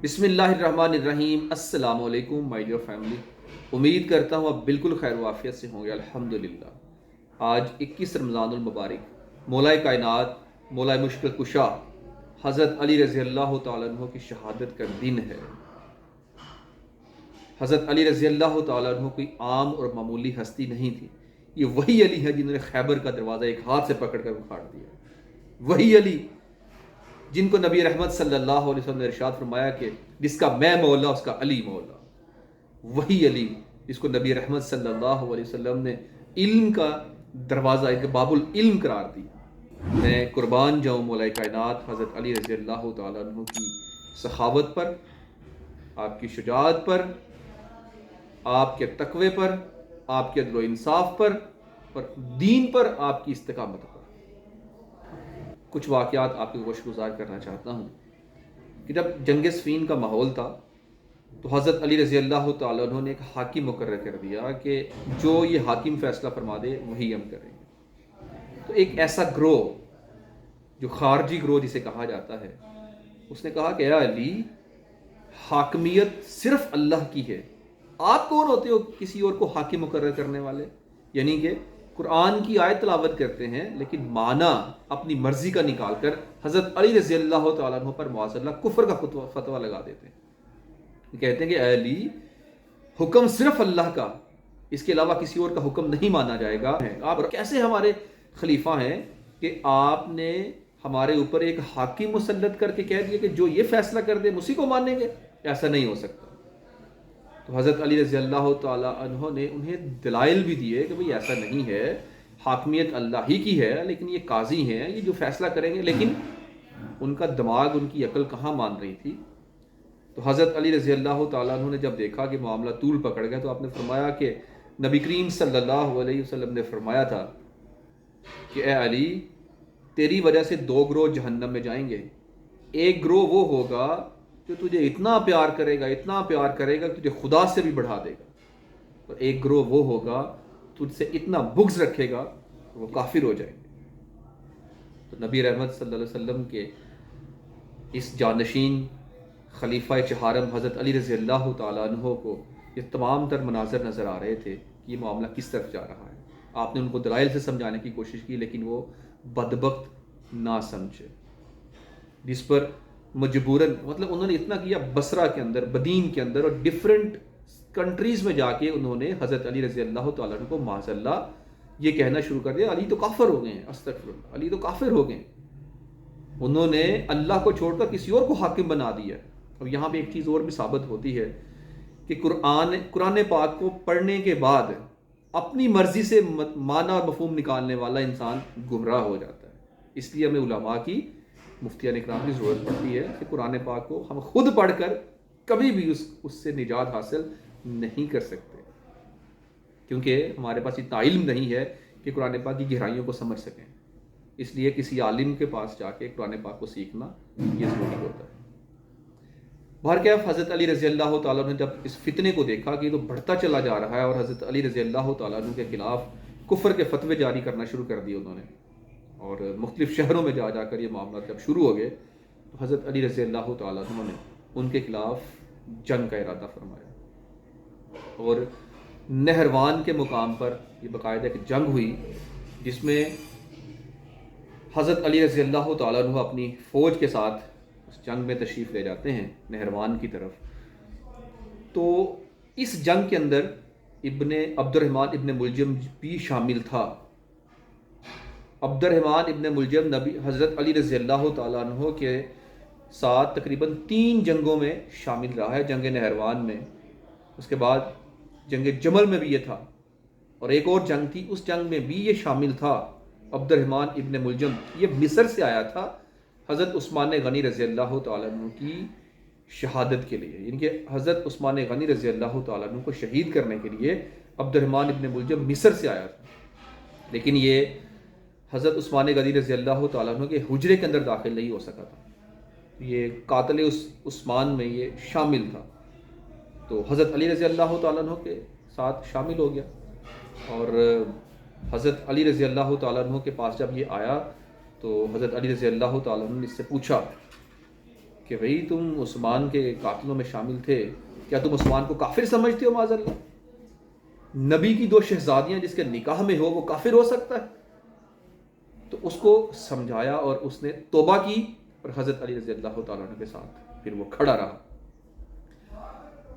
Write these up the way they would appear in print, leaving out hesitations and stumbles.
بسم اللہ الرحمن الرحیم۔ السلام علیکم مائی ڈیئر فیملی، امید کرتا ہوں آپ بالکل خیر و عافیت سے ہوں گے الحمدللہ۔ آج 21 رمضان المبارک، مولا کائنات، مولا مشکل کشا حضرت علی رضی اللہ تعالیٰ عنہ کی شہادت کا دن ہے۔ حضرت علی رضی اللہ تعالیٰ عنہ کوئی عام اور معمولی ہستی نہیں تھی، یہ وہی علی ہے جنہوں نے خیبر کا دروازہ ایک ہاتھ سے پکڑ کر اکھاڑ دیا، وہی علی جن کو نبی رحمت صلی اللہ علیہ وسلم نے ارشاد فرمایا کہ جس کا میں مولا اس کا علی مولا، وہی علی جس کو نبی رحمت صلی اللہ علیہ وسلم نے علم کا دروازہ، ایک باب العلم قرار دیا۔ میں قربان جاؤں مولا کائنات حضرت علی رضی اللہ تعالیٰ عنہ کی سخاوت پر، آپ کی شجاعت پر، آپ کے تقوی پر، آپ کے عدل و انصاف پر اور دین پر آپ کی استقامت پر۔ کچھ واقعات آپ کو گوشت گزار کرنا چاہتا ہوں کہ جب جنگ صفین کا ماحول تھا تو حضرت علی رضی اللہ تعالیٰ عنہ نے ایک حاکم مقرر کر دیا کہ جو یہ حاکم فیصلہ فرما دے وہی ہم کریں گے۔ تو ایک ایسا گروہ جو خارجی گروہ جسے کہا جاتا ہے، اس نے کہا کہ اے علی، حاکمیت صرف اللہ کی ہے، آپ کون ہوتے ہو کسی اور کو حاکم مقرر کرنے والے؟ یعنی کہ قرآن کی آیت تلاوت کرتے ہیں لیکن معنی اپنی مرضی کا نکال کر حضرت علی رضی اللہ تعالیٰ عنہ پر معاذ اللہ کفر کا فتویٰ لگا دیتے ہیں۔ کہتے ہیں کہ اے علی، حکم صرف اللہ کا، اس کے علاوہ کسی اور کا حکم نہیں مانا جائے گا۔ آپ کیسے ہمارے خلیفہ ہیں کہ آپ نے ہمارے اوپر ایک حاکم مسلط کر کے کہہ دیا کہ جو یہ فیصلہ کر دے اسی کو مانیں گے؟ ایسا نہیں ہو سکتا۔ تو حضرت علی رضی اللہ تعالیٰ عنہ نے انہیں دلائل بھی دیے کہ بھئی ایسا نہیں ہے، حاکمیت اللہ ہی کی ہے، لیکن یہ قاضی ہیں، یہ جو فیصلہ کریں گے۔ لیکن ان کا دماغ، ان کی عقل کہاں مان رہی تھی؟ تو حضرت علی رضی اللہ تعالیٰ عنہ نے جب دیکھا کہ معاملہ طول پکڑ گیا تو آپ نے فرمایا کہ نبی کریم صلی اللہ علیہ وسلم نے فرمایا تھا کہ اے علی، تیری وجہ سے دو گروہ جہنم میں جائیں گے۔ ایک گروہ وہ ہوگا جو تجھے اتنا پیار کرے گا، اتنا پیار کرے گا کہ تجھے خدا سے بھی بڑھا دے گا، اور ایک گروہ وہ ہوگا تجھ سے اتنا بغض رکھے گا کہ وہ کافر ہو جائیں گے۔ تو نبی رحمت صلی اللہ علیہ وسلم کے اس جانشین خلیفہ چہارم حضرت علی رضی اللہ تعالیٰ عنہ کو یہ تمام تر مناظر نظر آ رہے تھے کہ یہ معاملہ کس طرف جا رہا ہے۔ آپ نے ان کو دلائل سے سمجھانے کی کوشش کی لیکن وہ بدبخت نہ سمجھے، جس پر مجبوراً، مطلب انہوں نے اتنا کیا، بصرہ کے اندر، بدین کے اندر اور ڈیفرنٹ کنٹریز میں جا کے انہوں نے حضرت علی رضی اللہ تعالیٰ عنہ کو معاذ اللہ یہ کہنا شروع کر دیا علی تو کافر ہو گئے ہیں، استغفر اللہ، علی تو کافر ہو گئے ہیں۔ انہوں نے اللہ کو چھوڑ کر کسی اور کو حاکم بنا دیا۔ اب یہاں پہ ایک چیز اور بھی ثابت ہوتی ہے کہ قرآن پاک کو پڑھنے کے بعد اپنی مرضی سے معنی اور مفہوم نکالنے والا انسان گمراہ ہو جاتا ہے۔ اس لیے ہمیں علماء کی، مفتیان اکرام کی ضرورت پڑتی ہے کہ قرآن پاک کو ہم خود پڑھ کر کبھی بھی اس سے نجات حاصل نہیں کر سکتے، کیونکہ ہمارے پاس اتنا علم نہیں ہے کہ قرآن پاک کی گہرائیوں کو سمجھ سکیں۔ اس لیے کسی عالم کے پاس جا کے قرآن پاک کو سیکھنا یہ ضروری ہوتا ہے۔ بہرکیف حضرت علی رضی اللہ تعالیٰ نے جب اس فتنے کو دیکھا کہ یہ تو بڑھتا چلا جا رہا ہے اور حضرت علی رضی اللہ تعالیٰ عنہ کے خلاف کفر کے فتوے جاری کرنا شروع کر دیے انہوں نے، اور مختلف شہروں میں جا جا کر یہ معاملات جب شروع ہو گئے تو حضرت علی رضی اللہ تعالیٰ عنہ نے ان کے خلاف جنگ کا ارادہ فرمایا، اور نہروان کے مقام پر یہ باقاعدہ ایک جنگ ہوئی جس میں حضرت علی رضی اللہ تعالیٰ عنہ اپنی فوج کے ساتھ اس جنگ میں تشریف لے جاتے ہیں نہروان کی طرف۔ تو اس جنگ کے اندر عبد الرحمن ابن ملجم بھی شامل تھا۔ عبد الرحمن ابن ملجم حضرت علی رضی اللہ تعالیٰ عنہ کے ساتھ تقریباً 3 جنگوں میں شامل رہا ہے، جنگ نہروان میں، اس کے بعد جنگ جمل میں بھی یہ تھا، اور ایک اور جنگ تھی اس جنگ میں بھی یہ شامل تھا۔ عبد الرحمن ابن ملجم یہ مصر سے آیا تھا حضرت عثمان غنی رضی اللہ تعالیٰ عنہ کی شہادت کے لیے، یعنی کہ حضرت عثمان غنی رضی اللہ تعالیٰ عنہ کو شہید کرنے کے لیے عبد الرحمن ابن ملجم مصر سے آیا تھا، لیکن یہ حضرت عثمان غنی رضی اللہ تعالیٰ عنہ کے حجرے کے اندر داخل نہیں ہو سکا تھا، یہ قاتل عثمان میں یہ شامل تھا۔ تو حضرت علی رضی اللہ تعالیٰ عنہ کے ساتھ شامل ہو گیا، اور حضرت علی رضی اللہ تعالیٰ عنہ کے پاس جب یہ آیا تو حضرت علی رضی اللہ تعالیٰ عنہ نے اس سے پوچھا کہ کہ بھئی تم عثمان کے قاتلوں میں شامل تھے، کیا تم عثمان کو کافر سمجھتے ہو معاذ اللہ؟ نبی کی 2 شہزادیاں جس کے نکاح میں ہو وہ کافر ہو سکتا ہے؟ تو اس کو سمجھایا اور اس نے توبہ کی، اور حضرت علی رضی اللہ تعالیٰ عنہ کے ساتھ پھر وہ کھڑا رہا۔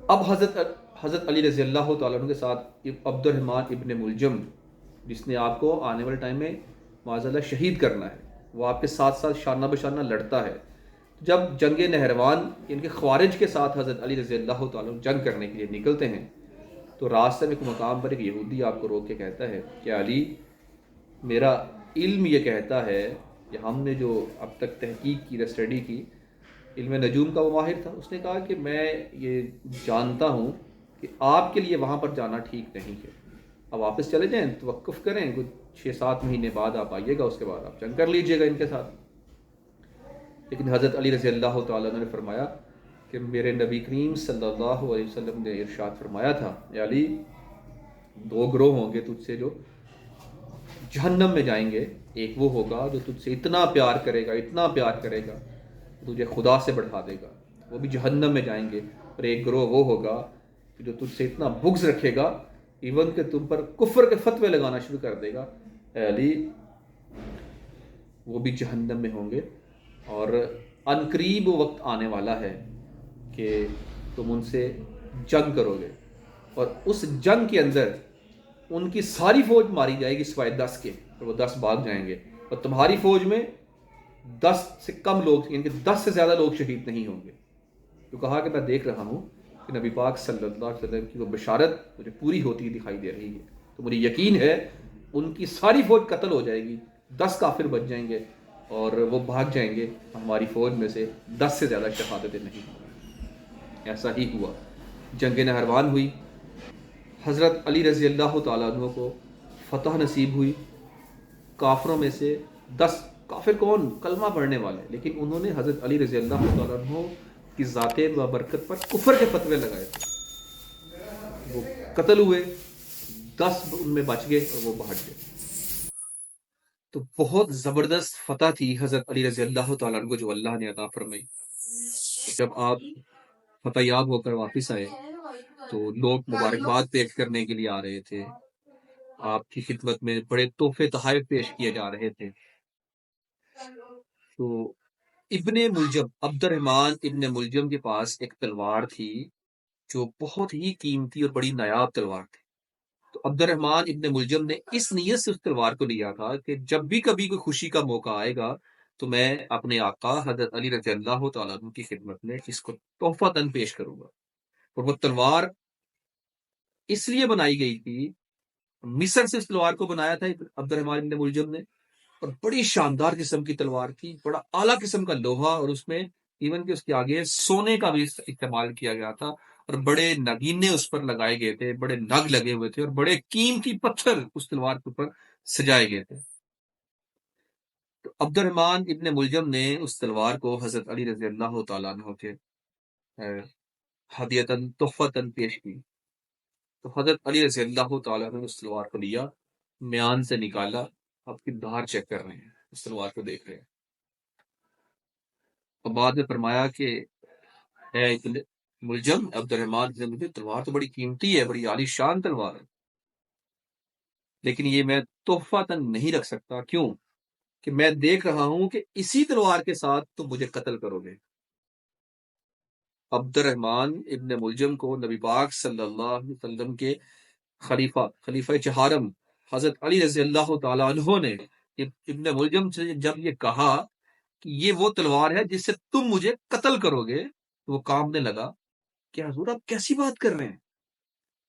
اب حضرت علی رضی اللہ تعالیٰ عنہ کے ساتھ عبد الرحمن ابن ملجم، جس نے آپ کو آنے والے ٹائم میں معاذ اللہ شہید کرنا ہے، وہ آپ کے ساتھ ساتھ شانہ بشانہ لڑتا ہے۔ جب جنگ نہروان ان کے خوارج کے ساتھ حضرت علی رضی اللہ تعالیٰ عنہ جنگ کرنے کے لیے نکلتے ہیں، تو راستے میں ایک مقام پر ایک یہودی آپ کو روک کے کہتا ہے کہ علی، میرا علم یہ کہتا ہے کہ ہم نے جو اب تک تحقیق کی، اسٹڈی کی، علم نجوم کا وہ ماہر تھا، اس نے کہا کہ میں یہ جانتا ہوں کہ آپ کے لیے وہاں پر جانا ٹھیک نہیں ہے، اب واپس چلے جائیں، توقف کریں، کچھ 6-7 مہینے بعد آپ آئیے گا، اس کے بعد آپ جنگ کر لیجئے گا ان کے ساتھ۔ لیکن حضرت علی رضی اللہ تعالیٰ عنہ نے فرمایا کہ میرے نبی کریم صلی اللہ علیہ وسلم نے ارشاد فرمایا تھا، اے علی، 2 گروہ ہوں گے تجھ سے جو جہنم میں جائیں گے، ایک وہ ہوگا جو تجھ سے اتنا پیار کرے گا، اتنا پیار کرے گا، تجھے خدا سے بڑھا دے گا، وہ بھی جہنم میں جائیں گے، اور ایک گروہ وہ ہوگا جو تجھ سے اتنا بغض رکھے گا ایون کہ تم پر کفر کے فتوے لگانا شروع کر دے گا۔ اے علی، وہ بھی جہنم میں ہوں گے، اور عنقریب وقت آنے والا ہے کہ تم ان سے جنگ کرو گے، اور اس جنگ کے اندر ان کی ساری فوج ماری جائے گی سوائے 10 کے، اور وہ 10 بھاگ جائیں گے، اور تمہاری فوج میں 10 سے کم لوگ، یعنی کہ 10 سے زیادہ لوگ شہید نہیں ہوں گے۔ تو کہا کہ میں دیکھ رہا ہوں کہ نبی پاک صلی اللہ علیہ وسلم کی وہ بشارت مجھے پوری ہوتی دکھائی دے رہی ہے، تو مجھے یقین ہے ان کی ساری فوج قتل ہو جائے گی، 10 کافر بچ جائیں گے اور وہ بھاگ جائیں گے، ہماری فوج میں سے 10 سے زیادہ شہادتیں نہیں ہوں گی۔ ایسا ہی ہوا، جنگ نہروان ہوئی، حضرت علی رضی اللہ تعالیٰ عنہ کو فتح نصیب ہوئی، کافروں میں سے 10 کافر کون؟ کلمہ پڑھنے والے، لیکن انہوں نے حضرت علی رضی اللہ تعالیٰ عنہ کی ذات برکت پر کفر کے فتوے لگائے تھے، وہ قتل ہوئے، 10 ان میں بچ گئے اور وہ بھاگ گئے۔ تو بہت زبردست فتح تھی حضرت علی رضی اللہ تعالیٰ عنہ کو جو اللہ نے عطا فرمائی۔ جب آپ فتح یاب ہو کر واپس آئے تو لوگ مبارکباد پیش کرنے کے لیے آ رہے تھے، آپ کی خدمت میں بڑے تحفے تحائف پیش کیے جا رہے تھے۔ تو ابن ملجم، عبد الرحمن ابن ملجم کے پاس ایک تلوار تھی جو بہت ہی قیمتی اور بڑی نایاب تلوار تھی۔ تو عبد الرحمن ابن ملجم نے اس نیت سے اس تلوار کو لیا تھا کہ جب بھی کبھی کوئی خوشی کا موقع آئے گا تو میں اپنے آقا حضرت علی رضی اللہ تعالیٰ عنہ کی خدمت میں اس کو تحفہ تن پیش کروں گا۔ اور وہ تلوار اس لیے بنائی گئی تھی، مصر سے اس تلوار کو بنایا تھا عبد الرحمن ابن ملجم نے، اور بڑی شاندار قسم کی تلوار تھی، بڑا اعلیٰ قسم کا لوہا، اور اس میں ایون کہ اس کے آگے سونے کا بھی استعمال کیا گیا تھا، اور بڑے نگینے اس پر لگائے گئے تھے، بڑے نگ لگے ہوئے تھے، اور بڑے قیمتی پتھر اس تلوار کے اوپر سجائے گئے تھے۔ تو عبد الرحمن ابن ملجم نے اس تلوار کو حضرت علی رضی اللہ تعالیٰ عنہ کے ہدیتاً تحفتاً پیش کی۔ تو حضرت علی رضی اللہ تعالیٰ نے اس تلوار کو لیا، میان سے نکالا، اب کی دھار چیک کر رہے ہیں، اس تلوار کو دیکھ رہے ہیں، اور بعد میں فرمایا کہ اے ابن ملجم، عبد الرحمن ابن ملجم، تلوار تو بڑی قیمتی ہے، بڑی عالی شان تلوار ہے، لیکن یہ میں تحفہ تن نہیں رکھ سکتا۔ کیوں؟ کہ میں دیکھ رہا ہوں کہ اسی تلوار کے ساتھ تم مجھے قتل کرو گے۔ عبد الرحمن ابن ملجم کو نبی پاک صلی اللہ علیہ وسلم کے خلیفہ چہارم حضرت علی رضی اللہ تعالیٰ عنہ نے ابن ملجم سے جب یہ کہا کہ یہ وہ تلوار ہے جس سے تم مجھے قتل کرو گے، تو وہ کامنے لگا کہ حضور آپ کیسی بات کر رہے ہیں،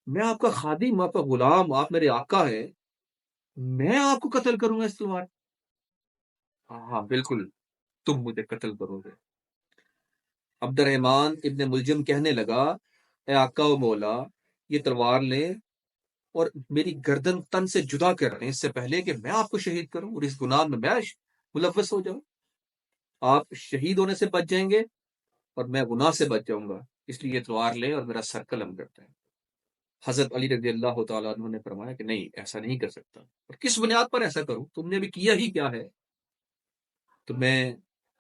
میں آپ کا خادم، آپ کا غلام، آپ میرے آقا ہے، میں آپ کو قتل کروں گا اس تلوار؟ ہاں بالکل، تم مجھے قتل کرو گے۔ عبد الرحمن ابن ملجم کہنے لگا، اے آقا و مولا، یہ تلوار لیں اور میری گردن تن سے جدا کر دیں، اس سے پہلے کہ میں آپ کو شہید کروں اور اس گناہ میں ملوث ہو جاؤں۔ آپ شہید ہونے سے بچ جائیں گے اور میں گناہ سے بچ جاؤں گا، اس لیے یہ تلوار لیں اور میرا سر قلم کرتے ہیں۔ حضرت علی رضی اللہ تعالیٰ عنہ نے فرمایا کہ نہیں، ایسا نہیں کر سکتا، اور کس بنیاد پر ایسا کروں، تم نے بھی کیا ہی کیا ہے؟ تو میں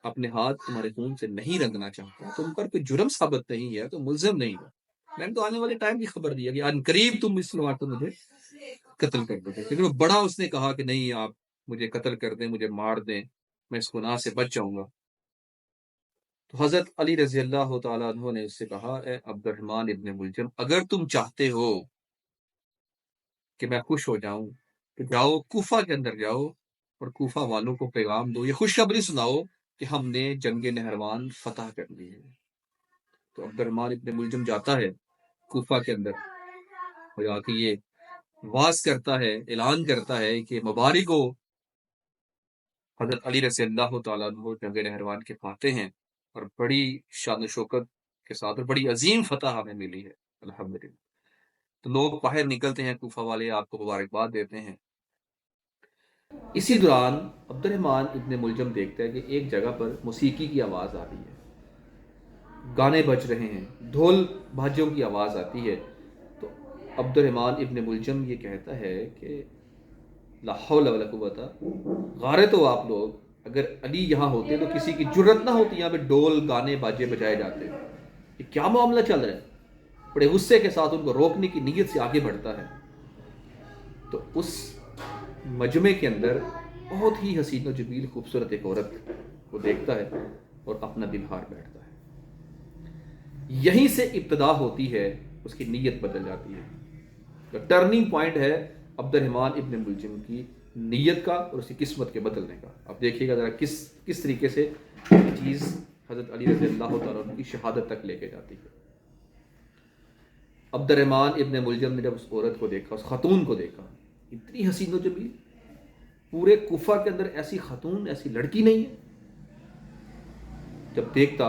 اپنے ہاتھ تمہارے خون سے نہیں رنگنا چاہتا، تم پر کوئی جرم ثابت نہیں ہے، تو ملزم نہیں ہو، میں نے تو آنے والے ٹائم کی خبر دی ہے کہ ان قریب تم اس وقت مجھے قتل کر دو گے، لیکن وہ بڑا اس نے کہا کہ نہیں، آپ مجھے قتل کر دیں، مجھے مار دیں، میں اس گناہ سے بچ جاؤں گا۔ تو حضرت علی رضی اللہ تعالیٰ عنہ نے اس سے کہا، اے عبد الرحمن ابن ملجم، اگر تم چاہتے ہو کہ میں خوش ہو جاؤں تو جاؤ کوفہ کے اندر جاؤ اور کوفہ والوں کو پیغام دو، یہ خوشخبری سناؤ کہ ہم نے جنگ نہروان فتح کر لی ہے۔ تو عبد الرحمن ابن ملجم جاتا ہے کوفہ کے اندر اور جا کے یہ واز کرتا ہے، اعلان کرتا ہے کہ مبارک ہو، حضرت علی رضی اللہ تعالیٰ عنہ جنگ نہروان کے فاتح ہیں، اور بڑی شان و شوکت کے ساتھ اور بڑی عظیم فتح ہمیں ملی ہے الحمدللہ۔ تو لوگ باہر نکلتے ہیں، کوفہ والے آپ کو مبارکباد دیتے ہیں۔ اسی دوران عبد الرحمن ابن ملجم دیکھتا ہے کہ ایک جگہ پر موسیقی کی آواز آ رہی ہے، گانے بج رہے ہیں، ڈھول بھاجوں کی آواز آتی ہے۔ تو عبد الرحمن ابن ملجم یہ کہتا ہے کہ لا حول ولا قوت، غارے تو آپ لوگ، اگر علی یہاں ہوتے تو کسی کی جرت نہ ہوتی یہاں پہ ڈول گانے باجے بجائے جاتے۔ یہ کیا معاملہ چل رہا ہے؟ بڑے غصے کے ساتھ ان کو روکنے کی نیت سے آگے بڑھتا ہے۔ تو اس مجمع کے اندر بہت ہی حسین و جمیل خوبصورت ایک عورت کو دیکھتا ہے اور اپنا دل ہار بیٹھتا ہے۔ یہیں سے ابتدا ہوتی ہے، اس کی نیت بدل جاتی ہے۔ ٹرننگ پوائنٹ ہے عبد الرحمن ابن ملجم کی نیت کا اور اس کی قسمت کے بدلنے کا۔ اب دیکھیے گا ذرا کس طریقے سے یہ چیز حضرت علی رضی اللہ تعالیٰ عنہ کی شہادت تک لے کے جاتی ہے۔ عبد الرحمن ابن ملجم نے جب اس عورت کو دیکھا، اس خاتون کو دیکھا، اتنی حسین و جمیل، پورے کوفہ کے اندر ایسی خاتون، ایسی لڑکی نہیں ہے۔ جب دیکھتا،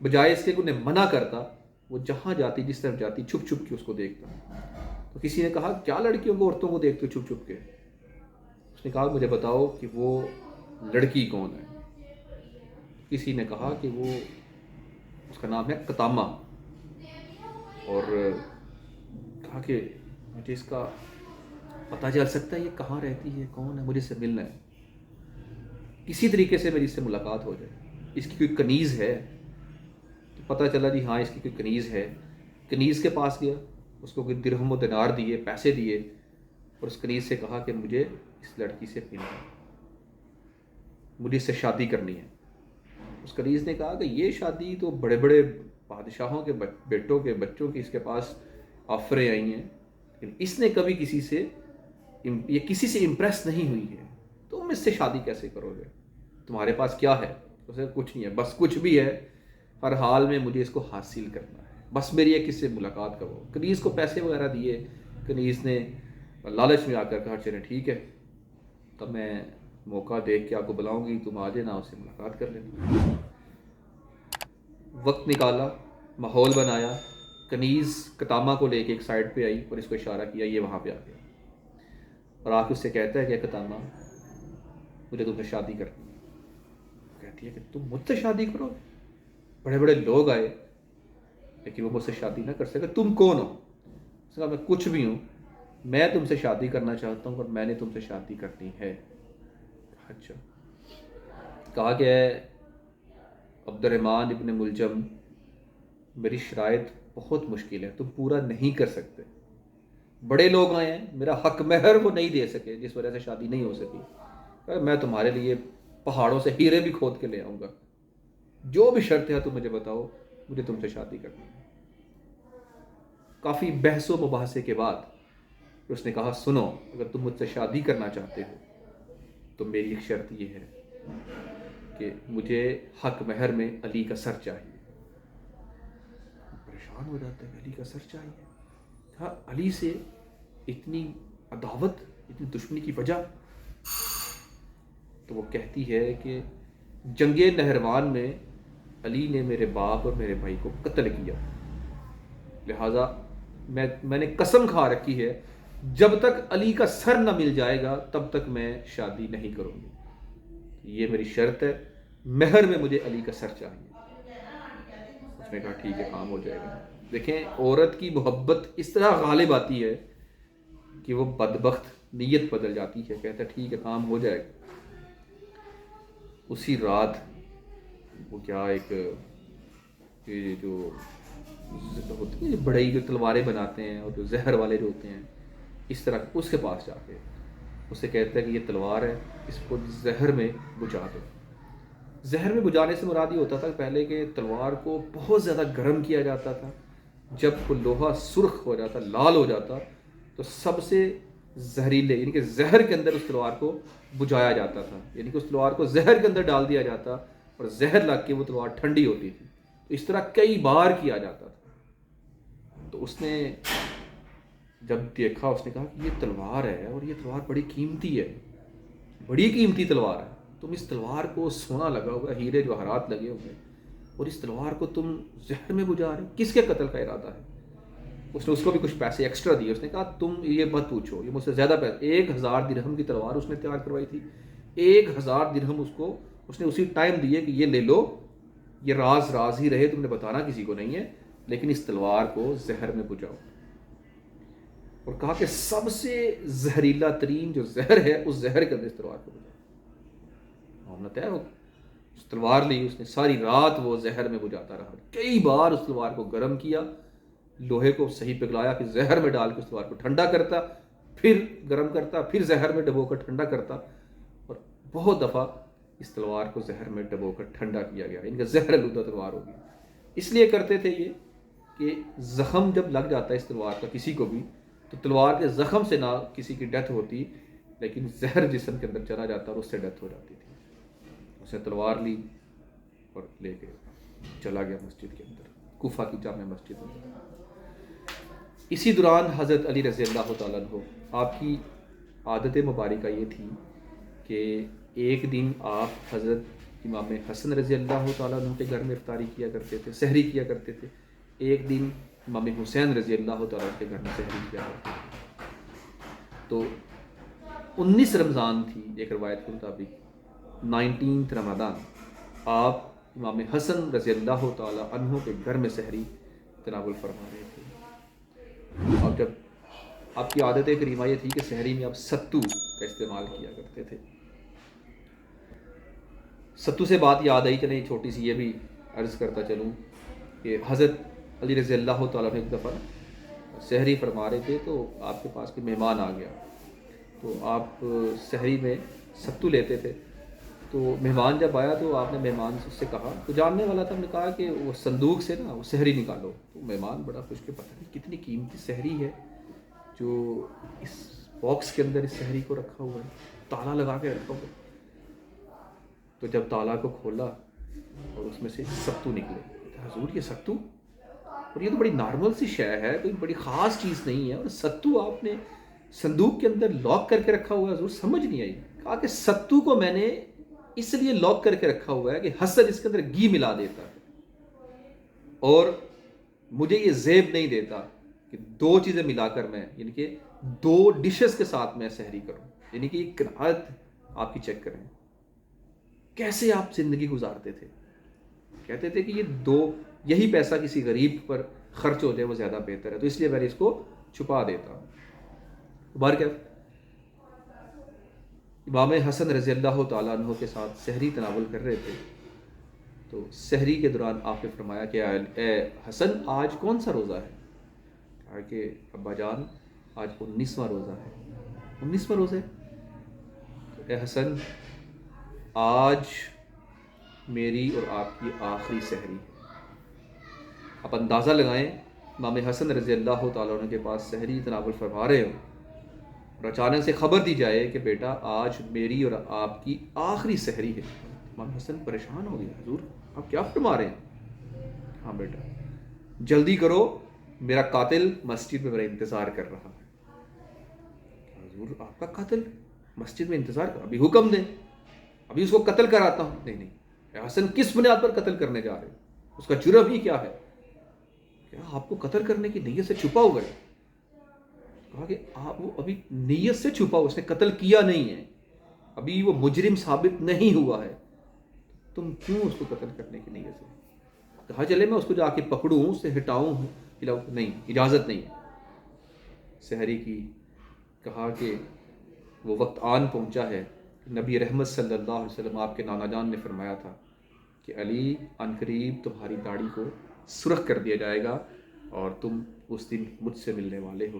بجائے اس کے کہ انہیں منع کرتا، وہ جہاں جاتی، جس طرف جاتی، چھپ چھپ کے اس کو دیکھتا۔ تو کسی نے کہا، کیا لڑکیوں کو، عورتوں کو دیکھتے چھپ چھپ کے؟ اس نے کہا، مجھے بتاؤ کہ وہ لڑکی کون ہے؟ کسی نے کہا کہ وہ، اس کا نام ہے قطامہ، اور کہا کہ مجھے اس کا پتہ چل سکتا ہے یہ کہاں رہتی ہے، کون ہے، مجھے اس سے ملنا ہے، کسی طریقے سے میری اس سے ملاقات ہو جائے، اس کی کوئی کنیز ہے؟ تو پتہ چلا جی ہاں، اس کی کوئی کنیز ہے۔ کنیز کے پاس گیا، اس کو کوئی درہم و دینار دیے، پیسے دیے، اور اس کنیز سے کہا کہ مجھے اس لڑکی سے ملنا ہے، مجھے اس سے شادی کرنی ہے۔ اس کنیز نے کہا کہ یہ شادی تو بڑے بڑے بادشاہوں کے بیٹوں کے بچوں کی اس کے پاس آفریں آئی ہیں، لیکن اس نے کبھی کسی سے امپریس نہیں ہوئی ہے، تم اس سے شادی کیسے کرو گے؟ تمہارے پاس کیا ہے؟ اسے کچھ نہیں ہے، بس کچھ بھی ہے، ہر حال میں مجھے اس کو حاصل کرنا ہے، بس میری ایک اس سے ملاقات کرو۔ کنیز کو پیسے وغیرہ دیے، کنیز نے لالچ میں آ کر کہا چلے ٹھیک ہے، تب میں موقع دیکھ کے آپ کو بلاؤں گی، تم آ جانا، اس سے ملاقات کر لینا۔ وقت نکالا، ماحول بنایا، کنیز قطامہ کو لے کے ایک سائڈ پہ آئی اور اس کو اشارہ کیا، یہ وہاں پہ آ گیا، اور آ کے اس سے کہتا ہے کہ قطامہ، مجھے تم سے شادی کرنی ہے۔ کہتی ہے کہ تم مجھ سے شادی کرو؟ بڑے بڑے لوگ آئے لیکن وہ مجھ سے شادی نہ کر سکے، تم کون ہو؟ اس نے کہا، میں کچھ بھی ہوں، میں تم سے شادی کرنا چاہتا ہوں اور میں نے تم سے شادی کرنی ہے۔ اچھا۔ کہا کہ عبد الرحمن ابن ملجم، میری شرائط بہت مشکل ہے، تم پورا نہیں کر سکتے، بڑے لوگ آئے ہیں، میرا حق مہر وہ نہیں دے سکے، جس وجہ سے شادی نہیں ہو سکی، میں تمہارے لیے پہاڑوں سے ہیرے بھی کھود کے لے آؤں گا، جو بھی شرط ہے تم مجھے بتاؤ، مجھے تم سے شادی کرنی ہے۔ کافی بحث و مباحثے کے بعد اس نے کہا، سنو، اگر تم مجھ سے شادی کرنا چاہتے ہو تو میری ایک شرط یہ ہے کہ مجھے حق مہر میں علی کا سر چاہیے۔ پریشان ہو جاتا ہے، علی کا سر چاہیے؟ کہا، علی سے اتنی عداوت، اتنی دشمنی کی وجہ؟ تو وہ کہتی ہے کہ جنگ نہروان میں علی نے میرے باپ اور میرے بھائی کو قتل کیا، لہٰذا میں نے قسم کھا رکھی ہے جب تک علی کا سر نہ مل جائے گا تب تک میں شادی نہیں کروں گی، یہ میری شرط ہے، مہر میں مجھے علی کا سر چاہیے۔ اس نے کہا ٹھیک ہے، کام ہو جائے گا۔ دیکھیں، عورت کی محبت اس طرح غالب آتی ہے کہ وہ بدبخت نیت بدل جاتی ہے، کہتا ہے ٹھیک ہے، کام ہو جائے گا۔ اسی رات وہ کیا ایک یہ جو ہوتے ہیں بڑے جو تلواریں بناتے ہیں اور جو زہر والے جو ہوتے ہیں اس طرح، اس کے پاس جا کے اسے کہتا ہے کہ یہ تلوار ہے، اس کو زہر میں بجھا دو۔ زہر میں بجھانے سے مراد یہ ہوتا تھا پہلے کہ تلوار کو بہت زیادہ گرم کیا جاتا تھا، جب وہ لوہا سرخ ہو جاتا، لال ہو جاتا، تو سب سے زہریلے یعنی کہ زہر کے اندر اس تلوار کو بجھایا جاتا تھا، یعنی کہ اس تلوار کو زہر کے اندر ڈال دیا جاتا اور زہر لگ کے وہ تلوار ٹھنڈی ہوتی تھی۔ تو اس طرح کئی بار کیا جاتا تھا۔ تو اس نے جب دیکھا، اس نے کہا کہ یہ تلوار ہے اور یہ تلوار بڑی قیمتی ہے، بڑی قیمتی تلوار ہے، تم اس تلوار کو سونا لگا ہوا، ہیرے جواہرات لگے ہوئے، اور اس تلوار کو تم زہر میں بجھا رہے، کس کے قتل کا ارادہ ہے؟ اس نے اس کو بھی کچھ پیسے ایکسٹرا دیے، اس نے کہا تم یہ مت پوچھو، یہ مجھ سے زیادہ پیسے، 1000 درہم کی تلوار اس نے تیار کروائی تھی، 1000 درہم اس نے اسی ٹائم دیے کہ یہ لے لو، یہ راز راز ہی رہے، تم نے بتانا کسی کو نہیں ہے، لیکن اس تلوار کو زہر میں بجھاؤ۔ اور کہا کہ سب سے زہریلا ترین جو زہر ہے اس زہر کے اندر اس تلوار کو بجھاؤ۔ معاملہ طے ہو، اس تلوار لی، اس نے ساری رات وہ زہر میں بجھاتا رہا، کئی بار اس تلوار کو گرم کیا، لوہے کو صحیح پگھلایا، پھر زہر میں ڈال کے اس تلوار کو ٹھنڈا کرتا، پھر گرم کرتا، پھر زہر میں ڈبو کر ٹھنڈا کرتا، اور بہت دفعہ اس تلوار کو زہر میں ڈبو کر ٹھنڈا کیا گیا، ان کا زہر آلودہ تلوار ہوگی۔ اس لیے کرتے تھے یہ کہ زخم جب لگ جاتا ہے اس تلوار کا کسی کو بھی، تو تلوار کے زخم سے نہ کسی کی ڈیتھ ہوتی، لیکن زہر جسم کے اندر چلا جاتا اور اس سے ڈیتھ ہو جاتی تھی۔ اس نے تلوار لی اور لے کے چلا گیا مسجد کے اندر، کوفہ کی جامع مسجد میں۔ اسی دوران حضرت علی رضی اللہ تعالیٰ عنہ، آپ کی عادت مبارکہ یہ تھی کہ ایک دن آپ حضرت امام حسن رضی اللہ تعالیٰ عنہ کے گھر میں افطاری کیا کرتے تھے، سحری کیا کرتے تھے، ایک دن امام حسین رضی اللہ تعالیٰ عنہ کے گھر میں سحری کیا کرتے تھے۔ تو 19 رمضان تھی ایک روایت کے مطابق، 19 رمضان، آپ امام حسن رضی اللہ تعالیٰ عنہ کے گھر میں سحری تناول فرما رہے تھے۔ اور جب آپ کی عادت کریمہ یہ تھی کہ سحری میں آپ ستو کا استعمال کیا کرتے تھے۔ ستو سے بات یاد آئی، چلیں چھوٹی سی یہ بھی عرض کرتا چلوں کہ حضرت علی رضی اللہ تعالیٰ نے ایک دفعہ سحری فرما رہے تھے، تو آپ کے پاس کوئی مہمان آ گیا، تو آپ سحری میں ستو لیتے تھے۔ تو مہمان جب آیا تو آپ نے مہمان سے کہا، تو جاننے والا تھا، ہم نے کہا کہ وہ صندوق سے نا وہ سحری نکالو۔ تو مہمان بڑا خوش کہ پتہ نہیں کتنی قیمتی سحری ہے جو اس باکس کے اندر اس سحری کو رکھا ہوا ہے، تالا لگا کے رکھا ہوا ہے۔ تو جب تالا کو کھولا اور اس میں سے ستو نکلے، حضور یہ ستو، اور یہ تو بڑی نارمل سی شے ہے، کوئی بڑی خاص چیز نہیں ہے، اور ستو آپ نے صندوق کے اندر لاک کر کے رکھا ہوا ہے، حضور سمجھ نہیں آئی۔ کہا کہ ستو کو میں نے اس لیے لاک کر کے رکھا ہوا ہے کہ حسد اس کے اندر گھی ملا دیتا ہے، اور مجھے یہ زیب نہیں دیتا کہ دو چیزیں ملا کر میں، یعنی کہ دو ڈشز کے ساتھ میں سحری کروں۔ یعنی کہ یہ قناعت آپ کی چیک کریں، کیسے آپ زندگی گزارتے تھے۔ کہتے تھے کہ یہ دو، یہی پیسہ کسی غریب پر خرچ ہو جائے وہ زیادہ بہتر ہے، تو اس لیے میں نے اس کو چھپا دیتا ہوں۔ بہرکیف امام حسن رضی اللہ تعالیٰ عنہ کے ساتھ سحری تناول کر رہے تھے، تو سحری کے دوران آپ نے فرمایا کہ اے حسن آج کون سا روزہ ہے؟ کہا کہ ابا جان آج 19واں روزہ ہے۔ 19واں روزہ ہے؟ تو اے حسن آج میری اور آپ کی آخری سحری ہے۔ آپ اندازہ لگائیں، امام حسن رضی اللہ تعالیٰ عنہ کے پاس سحری تناول فرما رہے ہو اور اچانک سے خبر دی جائے کہ بیٹا آج میری اور آپ کی آخری سحری ہے۔ امام حسن پریشان ہو گیا، حضور آپ کیا فرما رہے ہیں؟ ہاں بیٹا جلدی کرو، میرا قاتل مسجد میں میرا انتظار کر رہا ہے۔ حضور آپ کا قاتل مسجد میں انتظار کر، ابھی حکم دیں، ابھی اس کو قتل کراتا ہوں۔ نہیں نہیں، اے حسن کس بنیاد پر قتل کرنے جا رہے ہیں؟ اس کا جرم ہی کیا ہے؟ کیا آپ کو قتل کرنے کی نیت سے چھپا ہوا ہے؟ کہا کہ آپ وہ ابھی نیت سے چھپا ہوا، اس نے قتل کیا نہیں ہے، ابھی وہ مجرم ثابت نہیں ہوا ہے، تم کیوں اس کو قتل کرنے کی نیت سے؟ کہا چلے میں اس کو جا کے پکڑوں، اس سے ہٹاؤں، نہیں اجازت نہیں ہے سحری کی۔ کہا کہ وہ وقت آن پہنچا ہے، نبی رحمت صلی اللہ علیہ وسلم آپ کے نانا جان نے فرمایا تھا کہ علی عنقریب تمہاری داڑھی کو سرخ کر دیا جائے گا اور تم اس دن مجھ سے ملنے والے ہو.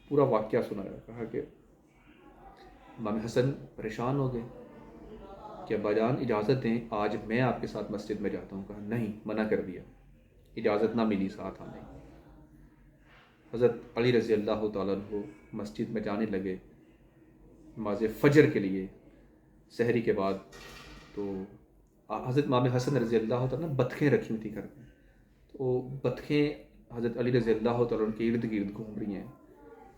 پورا واقعہ سنایا. کہا کہ امام حسن پریشان ہو گئے کہ ابا جان اجازت دیں آج میں آپ کے ساتھ مسجد میں جاتا ہوں. کہا نہیں، منع کر دیا، اجازت نہ ملی ساتھ آنے کی. حضرت علی رضی اللہ تعالیٰ عنہ مسجد میں جانے لگے نماز فجر کے لیے سحری کے بعد. تو حضرت امام حسن رضی اللہ تعالیٰ نے بطخیں رکھی ہوئی تھی گھر میں. تو بطخیں حضرت علی رضی اللہ تعالیٰ عنہ کے ارد گرد گھوم رہی ہیں.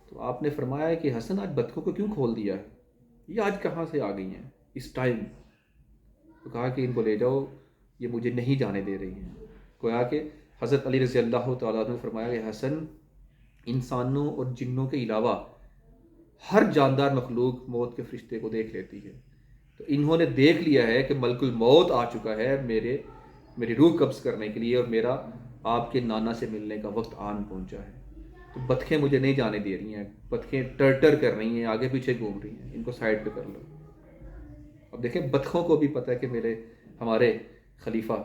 تو آپ نے فرمایا کہ حسن آج بطخوں کو کیوں کھول دیا ہے، یہ آج کہاں سے آ گئی ہیں اس ٹائم؟ تو کہا کہ ان کو لے جاؤ، یہ مجھے نہیں جانے دے رہی ہیں. گویا کہ حضرت علی رضی اللہ تعالیٰ عنہ نے فرمایا کہ حسن، انسانوں اور جنوں کے علاوہ ہر جاندار مخلوق موت کے فرشتے کو دیکھ لیتی ہے. تو انہوں نے دیکھ لیا ہے کہ ملک الموت آ چکا ہے میری روح قبض کرنے کے لیے، اور میرا آپ کے نانا سے ملنے کا وقت آن پہنچا ہے. تو بطخیں مجھے نہیں جانے دے رہی ہیں، بطخیں ٹر کر رہی ہیں، آگے پیچھے گھوم رہی ہیں، ان کو سائڈ پہ کر لو. اب دیکھیں بطخوں کو بھی پتہ ہے کہ ہمارے خلیفہ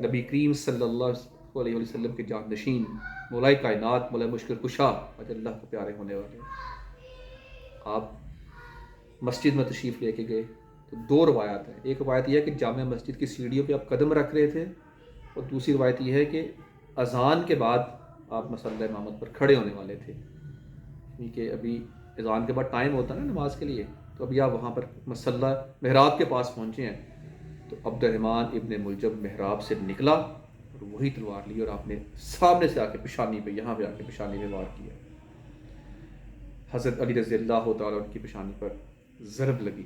نبی کریم صلی اللہ علیہ وسلم کے جانشین مولائے کائنات مولائے مشکل کشا اج اللہ کو پیارے ہونے والے آپ مسجد میں تشریف لے کے گئے. تو دو روایات ہیں. ایک روایت یہ ہے کہ جامع مسجد کی سیڑھیوں پہ آپ قدم رکھ رہے تھے، اور دوسری روایت یہ ہے کہ اذان کے بعد آپ مصلی امامت پر کھڑے ہونے والے تھے، کیونکہ ابھی اذان کے بعد ٹائم ہوتا ہے نا نماز کے لیے. تو ابھی آپ وہاں پر مصلی محراب کے پاس پہنچے ہیں. تو عبد الرحمن ابن ملجم محراب سے نکلا اور وہی تلوار لی، اور آپ نے سامنے سے آ کے پیشانی پہ، یہاں پہ آ کے پیشانی پہ وار کیا. حضرت علی رضی اللہ تعالیٰ عنہ کی پیشانی پر ضرب لگی.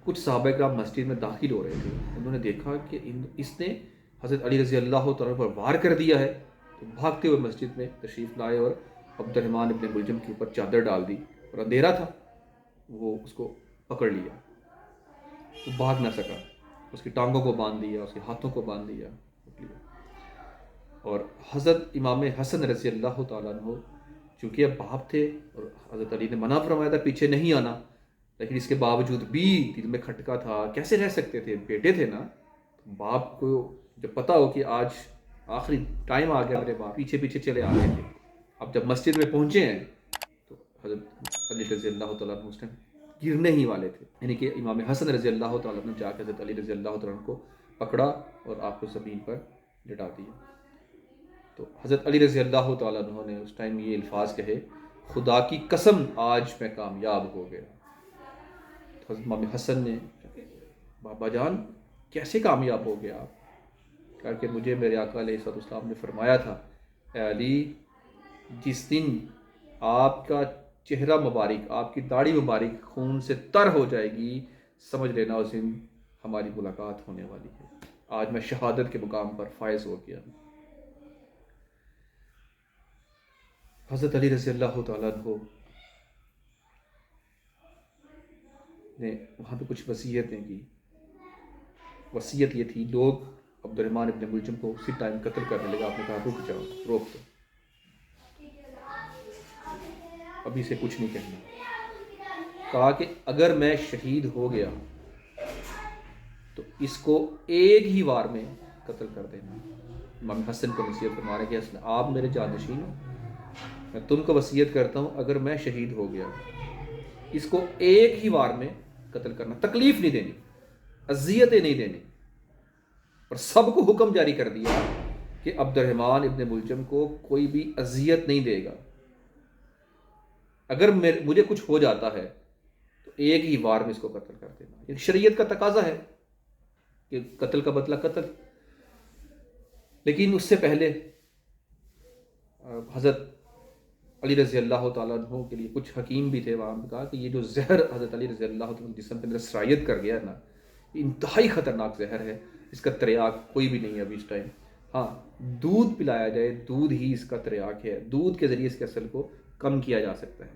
کچھ صحابہ کرام مسجد میں داخل ہو رہے تھے، انہوں نے دیکھا کہ اس نے حضرت علی رضی اللہ تعالیٰ پر وار کر دیا ہے. تو بھاگتے ہوئے مسجد میں تشریف لائے اور عبد الرحمن ابن ملجم کے اوپر چادر ڈال دی، اور اندھیرا تھا، وہ اس کو پکڑ لیا. وہ بھاگ نہ سکا، اس کی ٹانگوں کو باندھ دیا، اس کے ہاتھوں کو باندھ دیا. اور حضرت امام حسن رضی اللہ تعالیٰ عنہ چونکہ اب باپ تھے اور حضرت علی نے منع فرمایا تھا پیچھے نہیں آنا، لیکن اس کے باوجود بھی دل میں کھٹکا تھا. کیسے رہ سکتے تھے؟ بیٹے تھے نا. باپ کو جب پتا ہو کہ آج آخری ٹائم آ گیا، میرے باپ پیچھے پیچھے چلے آ گئے تھے. اب جب مسجد میں پہنچے ہیں تو حضرت علی رضی اللہ تعالیٰ عنہ اس ٹائم گرنے ہی والے تھے، یعنی کہ امام حسن رضی اللہ تعالیٰ عنہ نے جا کے حضرت علی رضی اللہ تعالیٰ عنہ کو پکڑا اور آپ کو زمین پر لٹا دیا. تو حضرت علی رضی اللہ تعالیٰ عنہ نے اس ٹائم یہ الفاظ کہے، خدا کی قسم آج میں کامیاب ہو گیا. تو حضرت امام حسن نے بابا جان کیسے کامیاب ہو گیا آپ؟ کہا کہ مجھے میرے آقا علیہ السلام نے فرمایا تھا، اے علی جس دن آپ کا چہرہ مبارک، آپ کی داڑھی مبارک خون سے تر ہو جائے گی، سمجھ لینا اس دن ہماری ملاقات ہونے والی ہے. آج میں شہادت کے مقام پر فائز ہو گیا. حضرت علی رضی اللہ تعالیٰ عنہ نے وہاں پہ کچھ وصیتیں کی. وصیت یہ تھی، لوگ عبد الرحمن ابن ملجم کو اسی ٹائم قتل کرنے لگا. آپ نے کہا رک جاؤ، روک دو، ابھی سے کچھ نہیں کہنا. کہا کہ اگر میں شہید ہو گیا تو اس کو ایک ہی وار میں قتل کر دینا. امام حسن کو نصیحت فرما رہے کہ حسن آپ میرے جانشین ہو، میں تم کو وصیت کرتا ہوں اگر میں شہید ہو گیا اس کو ایک ہی وار میں قتل کرنا، تکلیف نہیں دینی، اذیتیں نہیں دینی. اور سب کو حکم جاری کر دیا کہ عبد الرحمن ابن ملجم کو کوئی بھی اذیت نہیں دے گا. اگر مجھے کچھ ہو جاتا ہے تو ایک ہی وار میں اس کو قتل کر دینا. یہ شریعت کا تقاضا ہے کہ قتل کا بدلہ قتل. لیکن اس سے پہلے حضرت علی رضی اللہ تعالیٰ عنہ کے لیے کچھ حکیم بھی تھے، وہاں نے کہا کہ یہ جو زہر حضرت علی رضی اللہ تعالیٰ عنہ جسم کے اندر سرایت کر گیا ہے نا، یہ انتہائی خطرناک زہر ہے. اس کا تریاق کوئی بھی نہیں ہے ابھی اس ٹائم. ہاں دودھ پلایا جائے، دودھ ہی اس کا تریاق ہے، دودھ کے ذریعے اس کے اثر کو کم کیا جا سکتا ہے.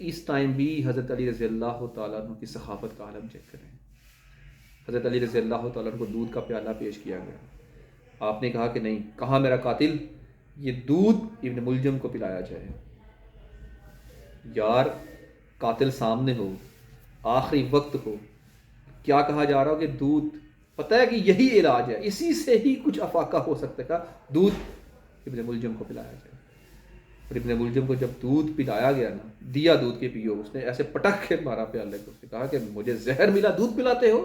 اس ٹائم بھی حضرت علی رضی اللہ تعالیٰ عنہ کی سخاوت کا عالم چیک کریں. حضرت علی رضی اللہ تعالیٰ عنہ کو دودھ کا پیالہ پیش کیا گیا. آپ نے کہا کہ نہیں، کہاں میرا قاتل، یہ دودھ ابن ملجم کو پلایا جائے. یار قاتل سامنے ہو، آخری وقت ہو، کیا کہا جا رہا ہو کہ دودھ، پتہ ہے کہ یہی علاج ہے، اسی سے ہی کچھ افاقہ ہو سکتا تھا، دودھ ابن ملجم کو پلایا جائے۔ اور ابن ملجم کو جب دودھ پلایا گیا نا، دیا دودھ کے پیو، اس نے ایسے پٹک کے مارا پیالے کو، اس نے کہا کہ مجھے زہر ملا دودھ پلاتے ہو،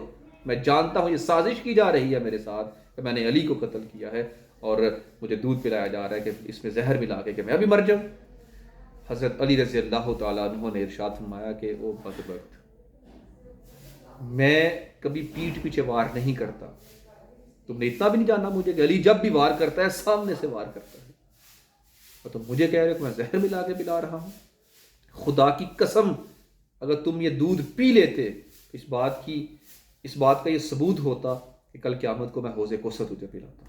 میں جانتا ہوں یہ سازش کی جا رہی ہے میرے ساتھ کہ میں نے علی کو قتل کیا ہے اور مجھے دودھ پلایا جا رہا ہے کہ اس میں زہر ملا کے کہ میں بھی مر جاؤں۔ حضرت علی رضی اللہ تعالیٰ عنہ نے ارشاد فرمایا کہ او بدبخت، میں کبھی پیٹھ پیچھے وار نہیں کرتا، تم نے اتنا بھی نہیں جانا مجھے کہ علی جب بھی وار کرتا ہے سامنے سے وار کرتا ہے، اور تم مجھے کہہ رہے ہو کہ میں زہر ملا کے پلا رہا ہوں۔ خدا کی قسم اگر تم یہ دودھ پی لیتے، اس بات کا یہ ثبوت ہوتا کہ کل قیامت کو میں حوض کوثر تجھے پلاتا،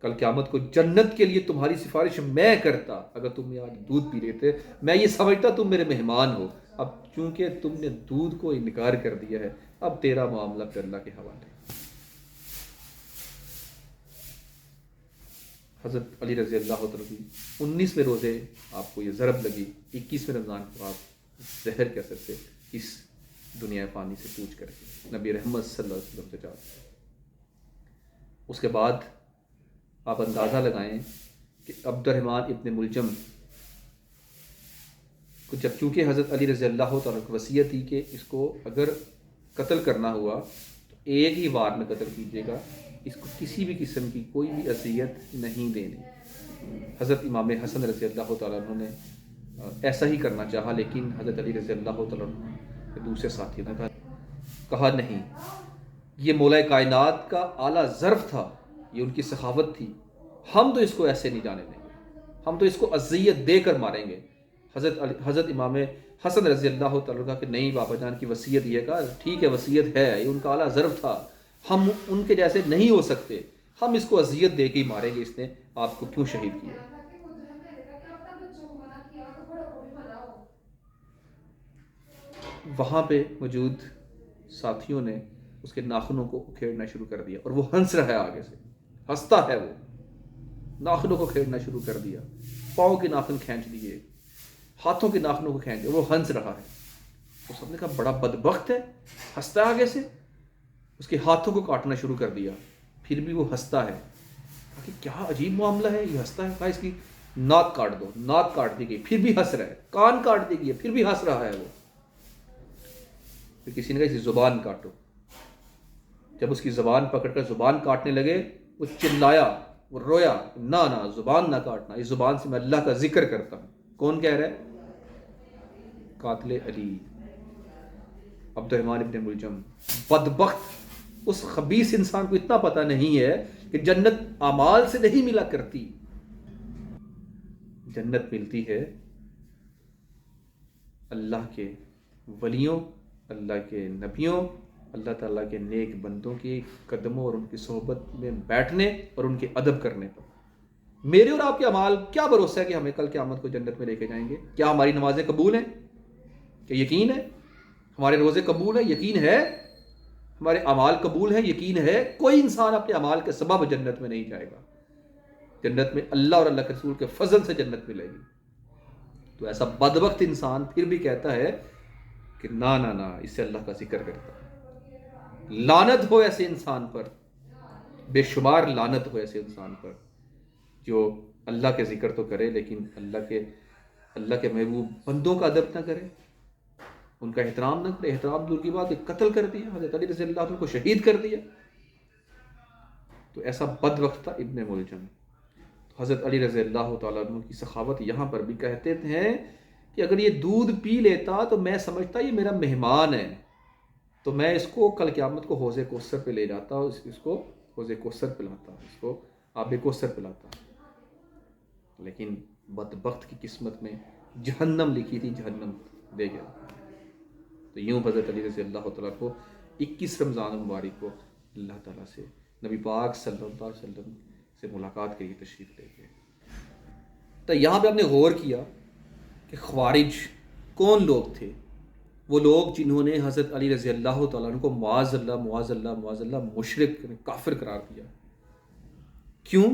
کل قیامت کو جنت کے لیے تمہاری سفارش میں کرتا اگر تم یہ آج دودھ پی لیتے، میں یہ سمجھتا تم میرے مہمان ہو، اب چونکہ تم نے دودھ کو انکار کر دیا ہے، اب تیرا معاملہ پھر اللہ کے حوالے۔ حضرت علی رضی اللہ تعالیٰ کی 19ویں روزے آپ کو یہ ضرب لگی، 21ویں رمضان کو آپ زہر کے اثر سے اس دنیا فانی سے کوچ کر کے نبی رحمت صلی اللہ علیہ وسلم سے جاتے۔ اس کے بعد آپ اندازہ لگائیں کہ عبد الرحمن ابن ملجم کو جب چونکہ حضرت علی رضی اللہ تعالیٰ کی وصیت تھی کہ اس کو اگر قتل کرنا ہوا تو ایک ہی وار میں قتل کیجیے گا، اس کو کسی بھی قسم کی کوئی بھی اذیت نہیں دینی۔ حضرت امام حسن رضی اللہ تعالیٰ عنہ نے ایسا ہی کرنا چاہا، لیکن حضرت علی رضی اللہ تعالیٰ عنہ کے دوسرے ساتھیوں نے کہا نہیں، یہ مولا کائنات کا اعلیٰ ظرف تھا، یہ ان کی سخاوت تھی، ہم تو اس کو ایسے نہیں جانے دیں گے، ہم تو اس کو اذیت دے کر ماریں گے۔ حضرت امام حسن رضی اللہ تعالیٰ کا کہ نہیں بابا جان کی وصیت یہ کہا ٹھیک ہے وصیت ہے، یہ ان کا اعلیٰ ظرف تھا، ہم ان کے جیسے نہیں ہو سکتے، ہم اس کو اذیت دے کے ہی ماریں گے، اس نے آپ کو کیوں شہید کیا۔ وہاں پہ موجود ساتھیوں نے اس کے ناخنوں کو کھیڑنا شروع کر دیا، اور وہ ہنس رہا ہے، آگے سے ہنستا ہے، وہ ناخنوں کو کھیڑنا شروع کر دیا، پاؤں کے ناخن کھینچ دیے، ہاتھوں کے ناخنوں کو کھینچ دیا، وہ ہنس رہا ہے۔ تو سب نے کہا بڑا بدبخت ہے، ہنستا ہے آگے سے، اس کے ہاتھوں کو کاٹنا شروع کر دیا، پھر بھی وہ ہنستا ہے۔ کہ کیا عجیب معاملہ ہے، یہ ہنستا ہے، کہا اس کی ناک کاٹ دو، ناک کاٹ دی گئی، پھر بھی ہنس رہا ہے، کان کاٹ دی گئی، پھر بھی ہنس رہا ہے وہ۔ پھر کسی نے کہا اس کی زبان کاٹو، جب اس کی زبان پکڑ کر زبان کاٹنے لگے، وہ چلایا، وہ رویا، نہ زبان نہ کاٹنا، اس زبان سے میں اللہ کا ذکر کرتا ہوں۔ کون کہہ رہا ہے؟ قاتل علی عبد الرحمن ابن ملجم۔ بدبخت، اس خبیث انسان کو اتنا پتہ نہیں ہے کہ جنت اعمال سے نہیں ملا کرتی، جنت ملتی ہے اللہ کے ولیوں، اللہ کے نبیوں، اللہ تعالیٰ کے نیک بندوں کی قدموں اور ان کی صحبت میں بیٹھنے اور ان کے ادب کرنے پر۔ میرے اور آپ کے اعمال کیا بھروسہ ہے کہ ہمیں کل قیامت کو جنت میں لے کے جائیں گے؟ کیا ہماری نمازیں قبول ہیں؟ کہ یقین ہے؟ ہمارے روزے قبول ہیں؟ یقین ہے؟ ہمارے اعمال قبول ہیں؟ یقین ہے؟ کوئی انسان اپنے اعمال کے سبب جنت میں نہیں جائے گا، جنت میں اللہ اور اللہ کے رسول کے فضل سے جنت ملے گی۔ تو ایسا بدبخت انسان پھر بھی کہتا ہے کہ نہ اس سے اللہ کا ذکر کرتا ہے۔ لعنت ہو ایسے انسان پر، بے شمار لعنت ہو ایسے انسان پر جو اللہ کے ذکر تو کرے لیکن اللہ کے محبوب بندوں کا ادب نہ کرے، ان کا احترام نہ کرے۔ احترام دور کی بات ہے، قتل کر دیا، حضرت علی رضی اللہ عنہ کو شہید کر دیا۔ تو ایسا بدبخت تھا ابن ملجم۔ حضرت علی رضی اللہ تعالیٰ عنہ کی سخاوت یہاں پر بھی کہتے ہیں کہ اگر یہ دودھ پی لیتا تو میں سمجھتا یہ میرا مہمان ہے، تو میں اس کو کل قیامت کو حوض کوثر پہ لے جاتا، اس کو حوض کوثر پلاتا، اس کو آب کوثر پلاتا۔ لیکن بدبخت کی قسمت میں جہنم لکھی تھی، جہنم دے گیا۔ تو یوں حضرت علی رضی اللہ تعالیٰ کو 21 رمضان مبارک کو اللہ تعالیٰ سے نبی پاک صلی اللہ علیہ وسلم سے ملاقات کے لیے تشریف لے گئے۔ تو یہاں پہ ہم نے غور کیا کہ خوارج کون لوگ تھے؟ وہ لوگ جنہوں نے حضرت علی رضی اللہ تعالیٰ عنہ کو معاذ اللہ مشرک کافر قرار دیا۔ کیوں؟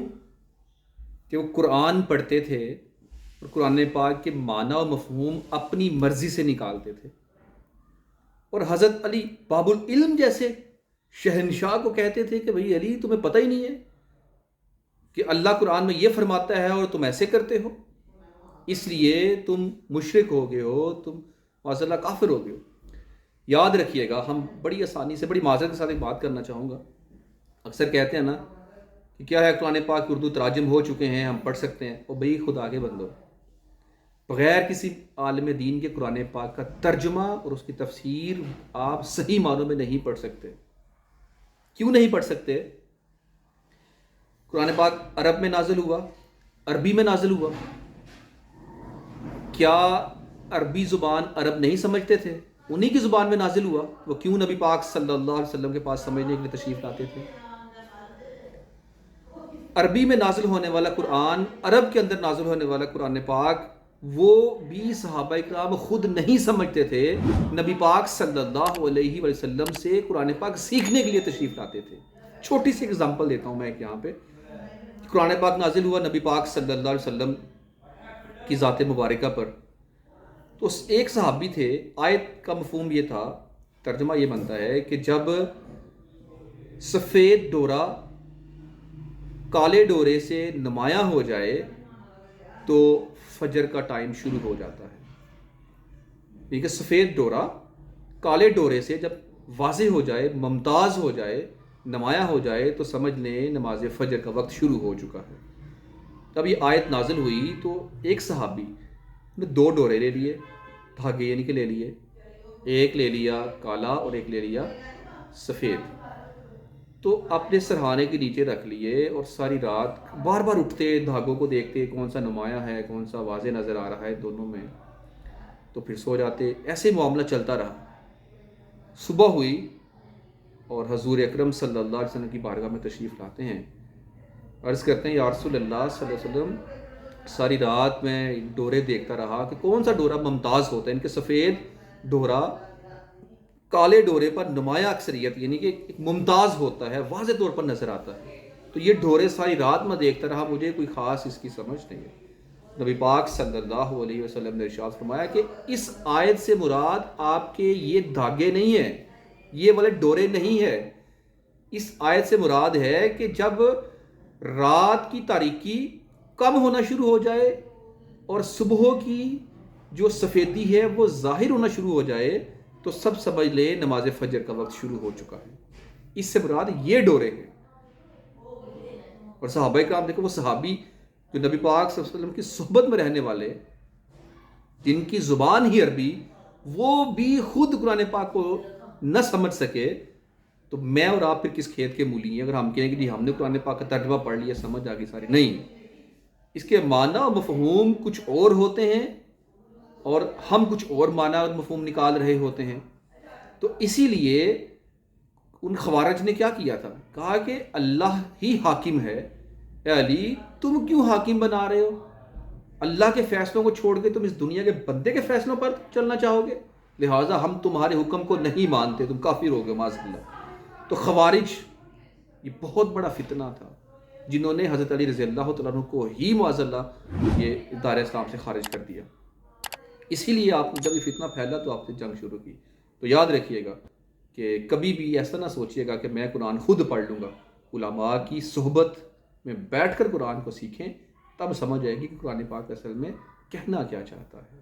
کہ وہ قرآن پڑھتے تھے اور قرآن پاک کے معنی و مفہوم اپنی مرضی سے نکالتے تھے، اور حضرت علی باب العلم جیسے شہنشاہ کو کہتے تھے کہ بھئی علی تمہیں پتہ ہی نہیں ہے کہ اللہ قرآن میں یہ فرماتا ہے اور تم ایسے کرتے ہو، اس لیے تم مشرک ہو گئے ہو، تم معاذ اللہ کافر ہو گئے ہو۔ یاد رکھیے گا، ہم بڑی آسانی سے، بڑی معذرت کے ساتھ ایک بات کرنا چاہوں گا، اکثر کہتے ہیں نا کہ کیا ہے قرآن پاک کی اردو تراجم ہو چکے ہیں، ہم پڑھ سکتے ہیں، اور بھئی خدا کے بندو، بغیر کسی عالم دین کے قرآن پاک کا ترجمہ اور اس کی تفسیر آپ صحیح معنوں میں نہیں پڑھ سکتے۔ کیوں نہیں پڑھ سکتے؟ قرآن پاک عرب میں نازل ہوا، عربی میں نازل ہوا، کیا عربی زبان عرب نہیں سمجھتے تھے؟ انہی کی زبان میں نازل ہوا، وہ کیوں نبی پاک صلی اللہ علیہ وسلم کے پاس سمجھنے کے لیے تشریف لاتے تھے؟ عربی میں نازل ہونے والا قرآن، عرب کے اندر نازل ہونے والا قرآن پاک، وہ بھی صحابہ اکرام خود نہیں سمجھتے تھے، نبی پاک صلی اللہ علیہ وسلم سے قرآن پاک سیکھنے کے لیے تشریف لاتے تھے۔ چھوٹی سی اگزامپل دیتا ہوں میں ایک یہاں پہ، قرآن پاک نازل ہوا نبی پاک صلی اللہ علیہ وسلم کی ذات مبارکہ پر، تو ایک صحابی تھے، آیت کا مفہوم یہ تھا، ترجمہ یہ بنتا ہے کہ جب سفید ڈورا کالے ڈورے سے نمایاں ہو جائے تو فجر کا ٹائم شروع ہو جاتا ہے۔ ٹھیک ہے، سفید ڈورا کالے ڈورے سے جب واضح ہو جائے، ممتاز ہو جائے، نمایاں ہو جائے تو سمجھ لیں نماز فجر کا وقت شروع ہو چکا ہے۔ تب یہ آیت نازل ہوئی تو ایک صحابی نے 2 ڈورے لے لیے، دھاگے یعنی کہ لے لیے، ایک لے لیا کالا اور ایک لے لیا سفید، تو اپنے سرہانے کے نیچے رکھ لیے اور ساری رات بار بار اٹھتے، دھاگوں کو دیکھتے کون سا نمایاں ہے، کون سا واضح نظر آ رہا ہے دونوں میں، تو پھر سو جاتے۔ ایسے معاملہ چلتا رہا۔ صبح ہوئی اور حضور اکرم صلی اللہ علیہ وسلم کی بارگاہ میں تشریف لاتے ہیں، عرض کرتے ہیں یا رسول اللہ صلی اللہ علیہ وسلم، ساری رات میں ڈورے دیکھتا رہا کہ کون سا ڈورا ممتاز ہوتا ہے، ان کے سفید ڈورا کالے ڈورے پر نمایاں اکثریت یعنی کہ ایک ممتاز ہوتا ہے، واضح طور پر نظر آتا ہے، تو یہ ڈورے ساری رات میں دیکھتا رہا، مجھے کوئی خاص اس کی سمجھ نہیں ہے۔ نبی پاک صلی اللہ علیہ وسلم نے ارشاد فرمایا کہ اس آیت سے مراد آپ کے یہ دھاگے نہیں ہیں، یہ والے ڈورے نہیں ہے، اس آیت سے مراد ہے کہ جب رات کی تاریکی کم ہونا شروع ہو جائے اور صبح کی جو سفیدی ہے وہ ظاہر ہونا شروع ہو جائے تو سب سمجھ لیں نماز فجر کا وقت شروع ہو چکا ہے۔ اس سے مراد یہ ڈورے ہیں۔ اور صحابہ کرام دیکھو، وہ صحابی جو نبی پاک صلی اللہ علیہ وسلم کی صحبت میں رہنے والے، جن کی زبان ہی عربی، وہ بھی خود قرآن پاک کو نہ سمجھ سکے، تو میں اور آپ پھر کس کھیت کے مولی ہیں اگر ہم کہیں کہ جی ہم نے قرآن پاک کا ترجمہ پڑھ لیا، سمجھ آ گئی ساری؟ نہیں، اس کے معنی اور مفہوم کچھ اور ہوتے ہیں اور ہم کچھ اور معنی اور مفہوم نکال رہے ہوتے ہیں۔ تو اسی لیے ان خوارج نے کیا کیا تھا، کہا کہ اللہ ہی حاکم ہے، اے علی تم کیوں حاکم بنا رہے ہو؟ اللہ کے فیصلوں کو چھوڑ کے تم اس دنیا کے بندے کے فیصلوں پر چلنا چاہو گے، لہٰذا ہم تمہارے حکم کو نہیں مانتے، تم کافر ہو گے معاذ اللہ۔ تو خوارج یہ بہت بڑا فتنہ تھا، جنہوں نے حضرت علی رضی اللہ تعالیٰ عنہ کو ہی معاذ اللہ یہ دار اسلام سے خارج کر دیا۔ اسی لیے آپ جب یہ فتنہ پھیلا تو آپ نے جنگ شروع کی۔ تو یاد رکھیے گا کہ کبھی بھی ایسا نہ سوچیے گا کہ میں قرآن خود پڑھ لوں گا، علماء کی صحبت میں بیٹھ کر قرآن کو سیکھیں، تب سمجھ آئے گی کہ قرآن پاک اصل میں کہنا کیا چاہتا ہے۔